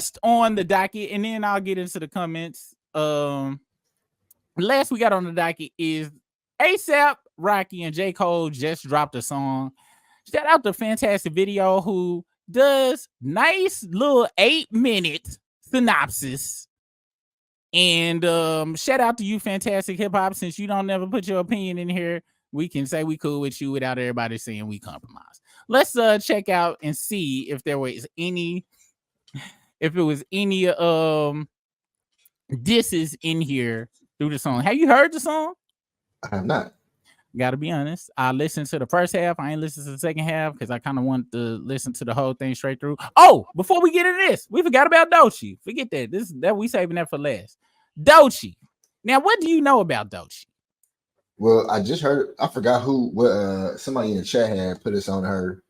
last on the docket, and then I'll get into the comments. Last we got on the docket is ASAP Rocky and J. Cole just dropped a song. Shout out to Fantastic Video, who does nice little 8-minute synopsis. And shout out to you, Fantastic Hip Hop. Since you don't never put your opinion in here, we can say we cool with you without everybody saying we compromise. Let's check out and see if there was any, if it was any disses in here through the song. Have you heard the song? I have not. Gotta be honest. I listened to the first half. I ain't listened to the second half because I kind of want to listen to the whole thing straight through. Oh, before we get into this, we forgot about Doechii. Forget that. That we saving that for last. Doechii. Now, what do you know about Doechii? Well, I just heard. I forgot what somebody in the chat had put us on her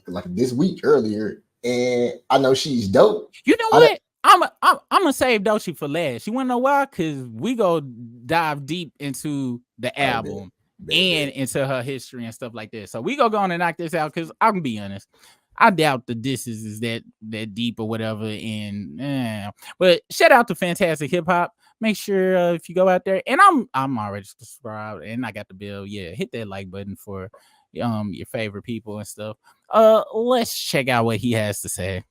like this week earlier, and I know she's dope. You know what? I'm gonna save Doechii for last. You wanna know why? Because we go dive deep into the album. And into her history and stuff like that. So we go on and knock this out because I'm gonna be honest. I doubt the disses is that deep or whatever. And but shout out to Fantastic Hip Hop. Make sure if you go out there, and I'm already subscribed and I got the bill. Yeah, hit that like button for your favorite people and stuff. Let's check out what he has to say.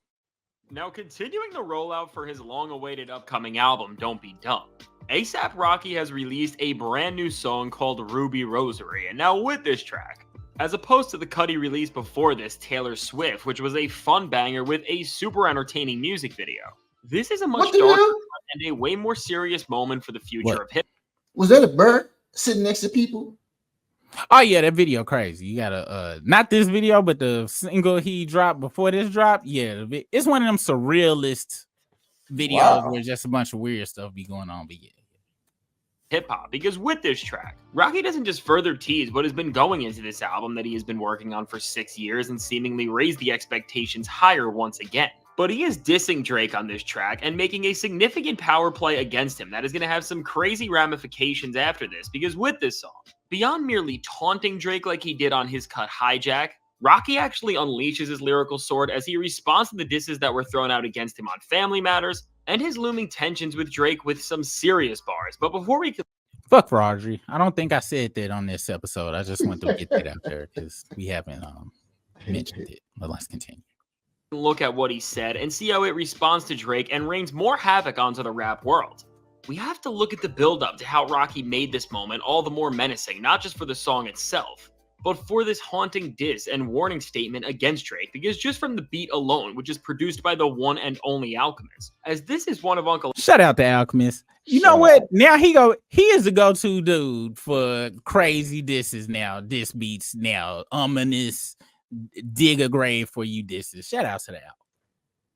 Now, continuing the rollout for his long-awaited upcoming album, Don't Be Dumb, ASAP Rocky has released a brand new song called Ruby Rosary, and now with this track, as opposed to the cut he released before this, Taylor Swift, which was a fun banger with a super entertaining music video. This is a much darker and a way more serious moment for the future of hip. Was that a bird sitting next to people? Oh yeah, that video crazy. You gotta not this video, but the single he dropped before this drop. Yeah, it's one of them surrealist videos where just a bunch of weird stuff be going on. But yeah, hip hop, because with this track, Rocky doesn't just further tease what has been going into this album that he has been working on for 6 years and seemingly raise the expectations higher once again. But he is dissing Drake on this track and making a significant power play against him that is going to have some crazy ramifications after this, because with this song, beyond merely taunting Drake like he did on his cut Hijack, Rocky actually unleashes his lyrical sword as he responds to the disses that were thrown out against him on Family Matters and his looming tensions with Drake with some serious bars. But before we can... Fuck Fraudry. I don't think I said that on this episode. I just want to get that out there because we haven't mentioned it. But let's continue. Look at what he said and see how it responds to Drake and rains more havoc onto the rap world. We have to look at the build-up to how Rocky made this moment all the more menacing, not just for the song itself, but for this haunting diss and warning statement against Drake, because just from the beat alone, which is produced by the one and only Alchemist, as this is one of Uncle... Shout out to Alchemist. You know what? Now he is the go-to dude for crazy disses now, diss beats now, ominous, dig a grave for you disses. Shout out to the Al.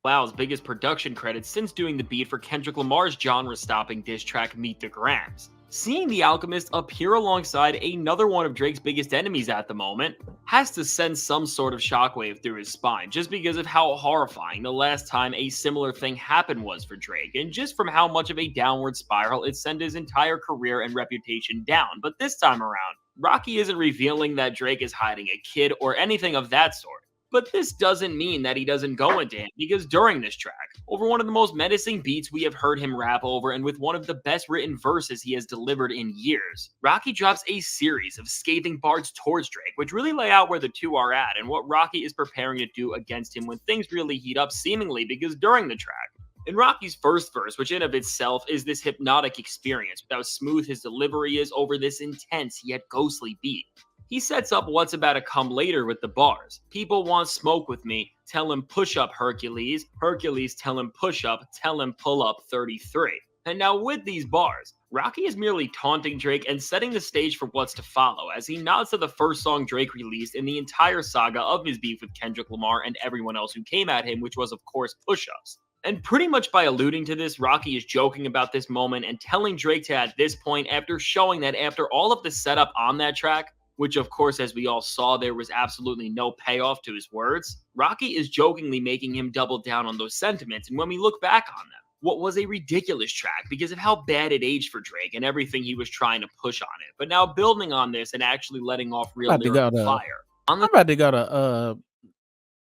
Lau's biggest production credits since doing the beat for Kendrick Lamar's genre-stopping diss track Meet the Grams. Seeing the Alchemist appear alongside another one of Drake's biggest enemies at the moment has to send some sort of shockwave through his spine, just because of how horrifying the last time a similar thing happened was for Drake, and just from how much of a downward spiral it sent his entire career and reputation down. But this time around, Rocky isn't revealing that Drake is hiding a kid or anything of that sort. But this doesn't mean that he doesn't go into him, because during this track, over one of the most menacing beats we have heard him rap over and with one of the best written verses he has delivered in years, Rocky drops a series of scathing bars towards Drake, which really lay out where the two are at and what Rocky is preparing to do against him when things really heat up seemingly, because during the track, in Rocky's first verse, which in of itself is this hypnotic experience with how smooth his delivery is over this intense yet ghostly beat, he sets up what's about to come later with the bars. People want smoke with me. Tell him push up, Hercules. Hercules, tell him push up. Tell him pull up 33. And now with these bars, Rocky is merely taunting Drake and setting the stage for what's to follow, as he nods to the first song Drake released in the entire saga of his beef with Kendrick Lamar and everyone else who came at him, which was of course push-ups. And pretty much by alluding to this, Rocky is joking about this moment and telling Drake to, at this point, after showing that after all of the setup on that track, which of course, as we all saw, there was absolutely no payoff to his words, Rocky is jokingly making him double down on those sentiments. And when we look back on them, what was a ridiculous track because of how bad it aged for Drake and everything he was trying to push on it. But now building on this and actually letting off real lyrical fire. I'm about to go to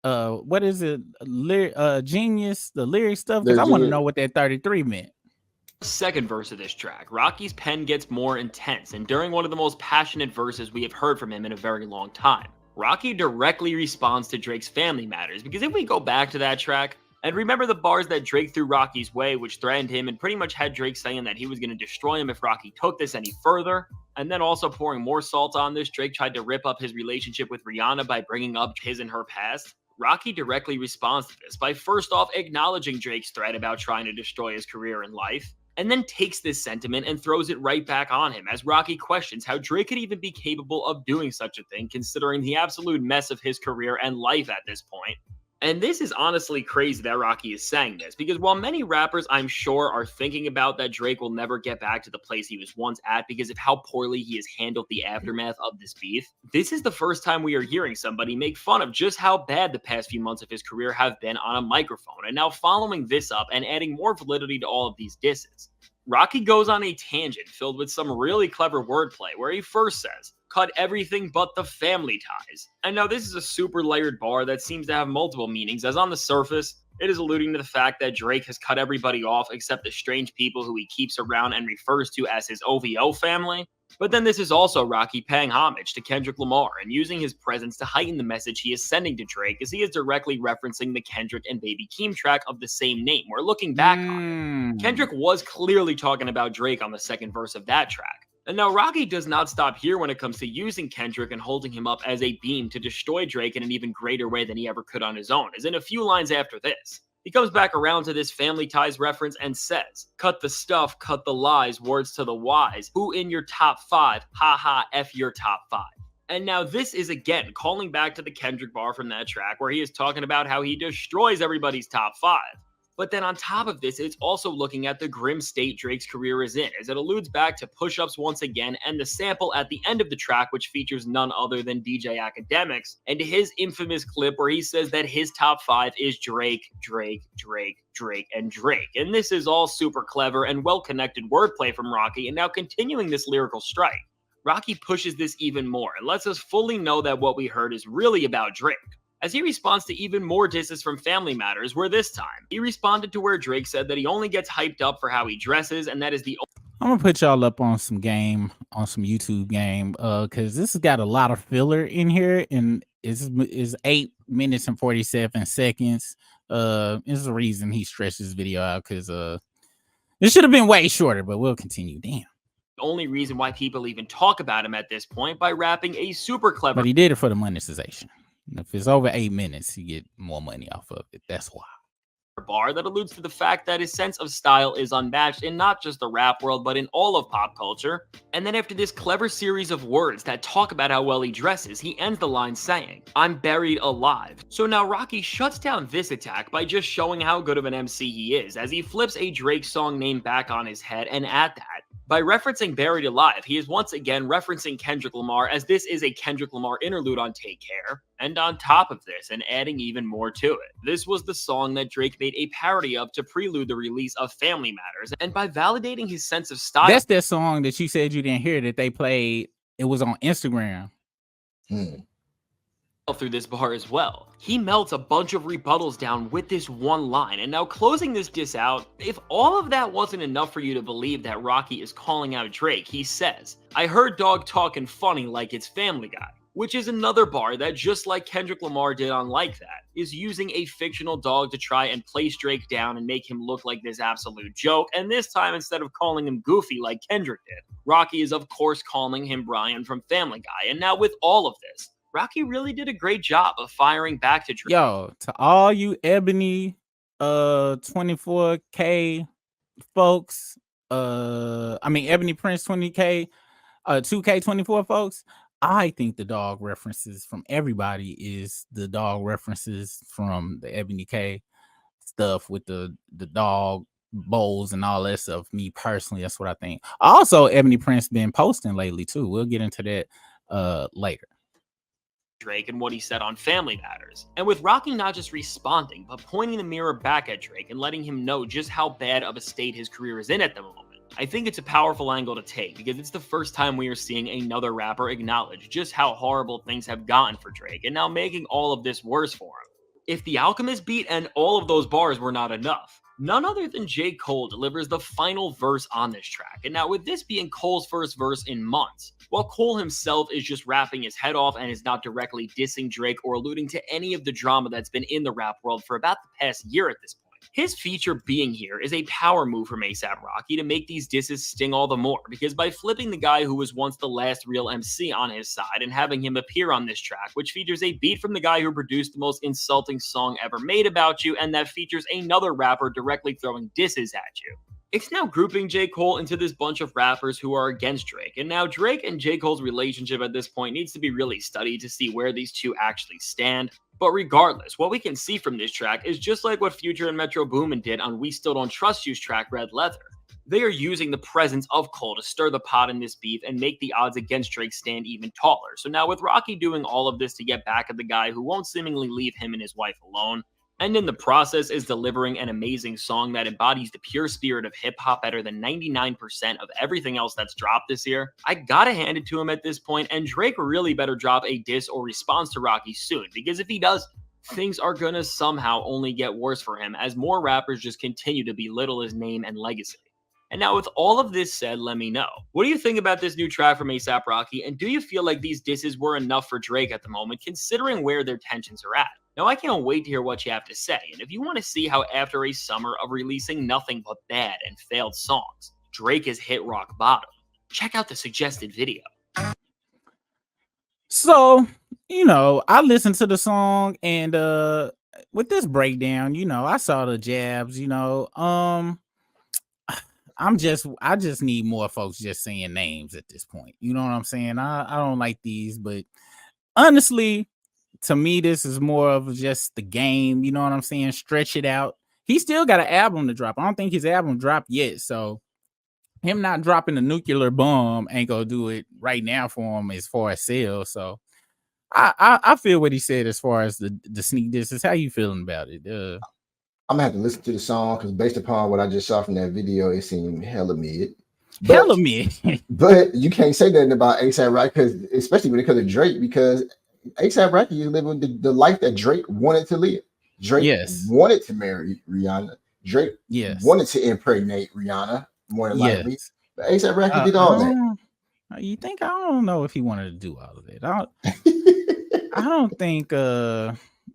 what is it? Genius, the lyric stuff, because They're I want to genius. know what that 33 meant. Second verse of this track, Rocky's pen gets more intense, and during one of the most passionate verses we have heard from him in a very long time, Rocky directly responds to Drake's Family Matters, because if we go back to that track, and remember the bars that Drake threw Rocky's way, which threatened him and pretty much had Drake saying that he was going to destroy him if Rocky took this any further, and then also pouring more salt on this, Drake tried to rip up his relationship with Rihanna by bringing up his and her past. Rocky directly responds to this by first off acknowledging Drake's threat about trying to destroy his career and life, and then takes this sentiment and throws it right back on him as Rocky questions how Drake could even be capable of doing such a thing considering the absolute mess of his career and life at this point. And this is honestly crazy that Rocky is saying this, because while many rappers, I'm sure, are thinking about that Drake will never get back to the place he was once at because of how poorly he has handled the aftermath of this beef, this is the first time we are hearing somebody make fun of just how bad the past few months of his career have been on a microphone. And now following this up and adding more validity to all of these disses, Rocky goes on a tangent filled with some really clever wordplay where he first says, "Cut everything but the family ties." And now this is a super layered bar that seems to have multiple meanings, as on the surface, it is alluding to the fact that Drake has cut everybody off except the strange people who he keeps around and refers to as his OVO family. But then this is also Rocky paying homage to Kendrick Lamar and using his presence to heighten the message he is sending to Drake, as he is directly referencing the Kendrick and Baby Keem track of the same name, where looking back on it, Kendrick was clearly talking about Drake on the second verse of that track. And now Rocky does not stop here when it comes to using Kendrick and holding him up as a beam to destroy Drake in an even greater way than he ever could on his own, as in a few lines after this, he comes back around to this Family Ties reference and says, "Cut the stuff, cut the lies, words to the wise, who in your top 5, ha ha, F your top 5. And now this is again calling back to the Kendrick bar from that track where he is talking about how he destroys everybody's top 5. But then on top of this, it's also looking at the grim state Drake's career is in, as it alludes back to push-ups once again and the sample at the end of the track, which features none other than DJ Academics, and his infamous clip where he says that his top 5 is Drake, Drake, Drake, Drake, and Drake. And this is all super clever and well-connected wordplay from Rocky, and now continuing this lyrical strike, Rocky pushes this even more and lets us fully know that what we heard is really about Drake, as he responds to even more disses from Family Matters, where this time, he responded to where Drake said that he only gets hyped up for how he dresses, and that is the... I'm gonna put y'all up on some game, on some YouTube game, because this has got a lot of filler in here, and is 8 minutes and 47 seconds. There's a reason he stretched this video out, because it should have been way shorter, but we'll continue. Damn. only reason why people even talk about him at this point by rapping a super clever... But he did it for the monetization. If it's over 8 minutes, you get more money off of it. That's why. Bar that alludes to the fact that his sense of style is unmatched in not just the rap world, but in all of pop culture. And then after this clever series of words that talk about how well he dresses, he ends the line saying, "I'm buried alive." So now Rocky shuts down this attack by just showing how good of an MC he is, as he flips a Drake song name back on his head, and at that, by referencing Buried Alive, he is once again referencing Kendrick Lamar, as this is a Kendrick Lamar interlude on Take Care. And on top of this, and adding even more to it, this was the song that Drake made a parody of to prelude the release of Family Matters. And by validating his sense of style... That's that song that you said you didn't hear that they played. It was on Instagram. Through this bar as well. He melts a bunch of rebuttals down with this one line, and now closing this diss out, if all of that wasn't enough for you to believe that Rocky is calling out Drake, he says, "I heard dog talking funny like it's Family Guy," which is another bar that, just like Kendrick Lamar did on Like That, is using a fictional dog to try and place Drake down and make him look like this absolute joke, and this time instead of calling him Goofy like Kendrick did, Rocky is of course calling him Brian from Family Guy. And now with all of this, Rocky really did a great job of firing back to Drake. Yo, to all you Ebony 24K folks, Ebony Prince 20K 2K24 folks, I think the dog references from everybody is the dog references from the Ebony K stuff with the dog bowls and all that stuff. Me personally, that's what I think. Also, Ebony Prince been posting lately too. We'll get into that later. Drake and what he said on Family Matters. And with Rocky not just responding, but pointing the mirror back at Drake and letting him know just how bad of a state his career is in at the moment, I think it's a powerful angle to take, because it's the first time we are seeing another rapper acknowledge just how horrible things have gotten for Drake, and now making all of this worse for him. if The Alchemist beat and all of those bars were not enough, none other than J. Cole delivers the final verse on this track. And now with this being Cole's first verse in months, while Cole himself is just rapping his head off and is not directly dissing Drake or alluding to any of the drama that's been in the rap world for about the past year at this point, his feature being here is a power move from A$AP Rocky to make these disses sting all the more, because by flipping the guy who was once the last real MC on his side and having him appear on this track, which features a beat from the guy who produced the most insulting song ever made about you, and that features another rapper directly throwing disses at you, it's now grouping J. Cole into this bunch of rappers who are against Drake. And now Drake and J. Cole's relationship at this point needs to be really studied to see where these two actually stand. But regardless, what we can see from this track is just like what Future and Metro Boomin did on We Still Don't Trust You's track Red Leather. They are using the presence of Cole to stir the pot in this beef and make the odds against Drake stand even taller. So now with Rocky doing all of this to get back at the guy who won't seemingly leave him and his wife alone, and in the process is delivering an amazing song that embodies the pure spirit of hip-hop better than 99% of everything else that's dropped this year, I gotta hand it to him at this point, and Drake really better drop a diss or response to Rocky soon, because if he does, things are gonna somehow only get worse for him as more rappers just continue to belittle his name and legacy. And now with all of this said, let me know, what do you think about this new track from A$AP Rocky, and do you feel like these disses were enough for Drake at the moment, considering where their tensions are at? Now, I can't wait to hear what you have to say, and if you want to see how after a summer of releasing nothing but bad and failed songs, Drake has hit rock bottom, check out the suggested video. So, I listened to the song, and with this breakdown, I saw the jabs, I just need more folks just saying names at this point. You know what I'm saying? I don't like these, but honestly, to me, this is more of just the game. You know what I'm saying? Stretch it out. He still got an album to drop. I don't think his album dropped yet. So him not dropping a nuclear bomb ain't gonna do it right now for him as far as sales. So I feel what he said as far as the sneak disses. How you feeling about it? I'm gonna have to listen to the song because based upon what I just saw from that video, it seemed hella mid. Hella mid. But you can't say nothing about A$AP Rocky, because especially when it comes to Drake, because A$AP Rocky is living the life that Drake wanted to live. Drake wanted to marry Rihanna. Drake wanted to impregnate Rihanna, more than likely. But A$AP Rocky did all that. You think? I don't know if he wanted to do all of it. I don't think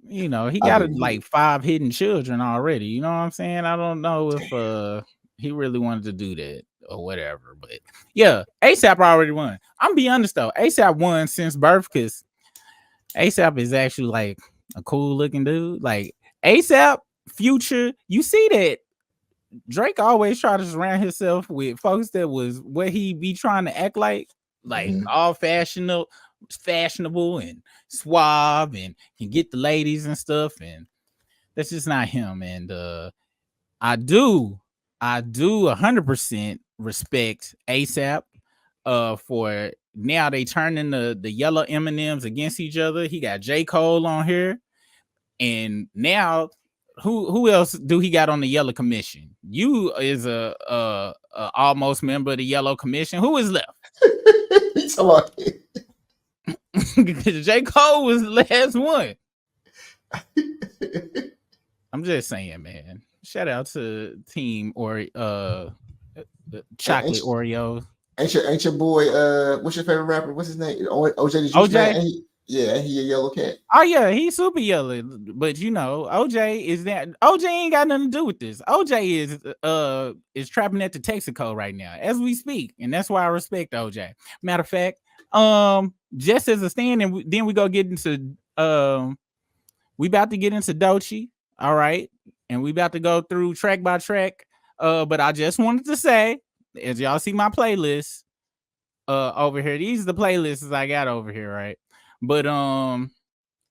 he got like 5 hidden children already. You know what I'm saying? I don't know if he really wanted to do that or whatever. But yeah, A$AP already won. I'm gonna be honest though, A$AP won since birth, because A$AP is actually like a cool looking dude. Like A$AP, Future, you see that Drake always try to surround himself with folks that was what he be trying to act like all fashionable and suave and can get the ladies and stuff, and that's just not him. And I do 100% respect A$AP for now they turning the yellow M&Ms against each other. He got J. Cole on here, and now who else do he got on the yellow commission? You is a almost member of the yellow commission. Who is left? J. Cole was the last one. I'm just saying, man. Shout out to Team Chocolate Oreo. Ain't your boy? What's your favorite rapper? What's his name? OJ. OJ. He a yellow cat. Oh yeah, he's super yellow. But OJ ain't got nothing to do with this. OJ is trapping at the Texaco right now as we speak, and that's why I respect OJ. Matter of fact, just as a stand, and then we go get into we about to get into Doechii, all right, and we about to go through track by track. But I just wanted to say, as y'all see my playlist over here, these are the playlists I got over here, right? But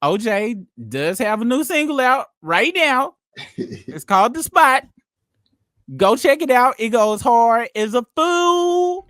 OJ does have a new single out right now. It's called The Spot. Go check it out. It goes hard as a fool.